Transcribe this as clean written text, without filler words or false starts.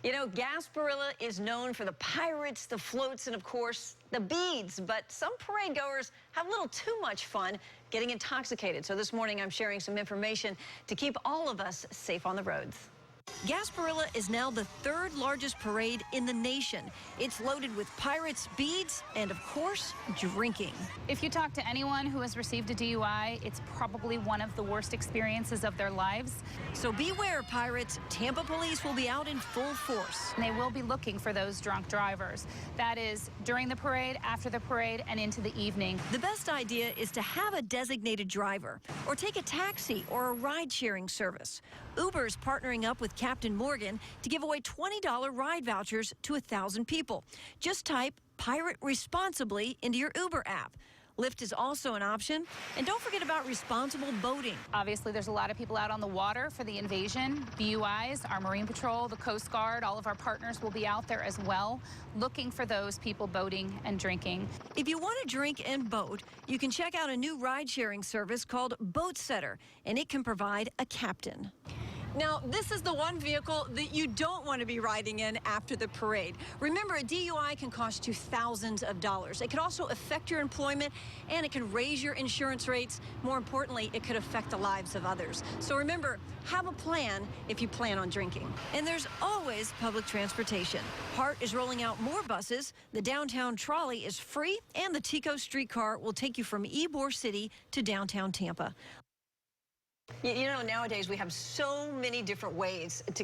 You know, Gasparilla is known for the pirates, the floats, and of course, the beads. But some parade goers have a little too much fun getting intoxicated. So this morning, I'm sharing some information to keep all of us safe on the roads. Gasparilla is now the third largest parade in the nation. It's loaded with pirates, beads, and of course, drinking. If you talk to anyone who has received a DUI, it's probably one of the worst experiences of their lives. So beware, pirates. Tampa Police will be out in full force. And they will be looking for those drunk drivers. That is during the parade, after the parade, and into the evening. The best idea is to have a designated driver or take a taxi or a ride-sharing service. Uber's partnering up with Captain Morgan to give away $20 ride vouchers to 1,000 people. Just type Pirate Responsibly into your Uber app. Lyft is also an option. And don't forget about responsible boating. Obviously, there's a lot of people out on the water for the invasion. BUIs, our Marine Patrol, the Coast Guard, all of our partners will be out there as well, looking for those people boating and drinking. If you want to drink and boat, you can check out a new ride-sharing service called Boat Setter, and it can provide a captain. Now, this is the one vehicle that you don't want to be riding in after the parade. Remember, a DUI can cost you thousands of dollars. It could also affect your employment, and it can raise your insurance rates. More importantly, it could affect the lives of others. So remember, have a plan if you plan on drinking. And there's always public transportation. Hart is rolling out more buses. The downtown trolley is free, and the Tico streetcar will take you from Ybor City to downtown Tampa. You know, nowadays we have so many different ways to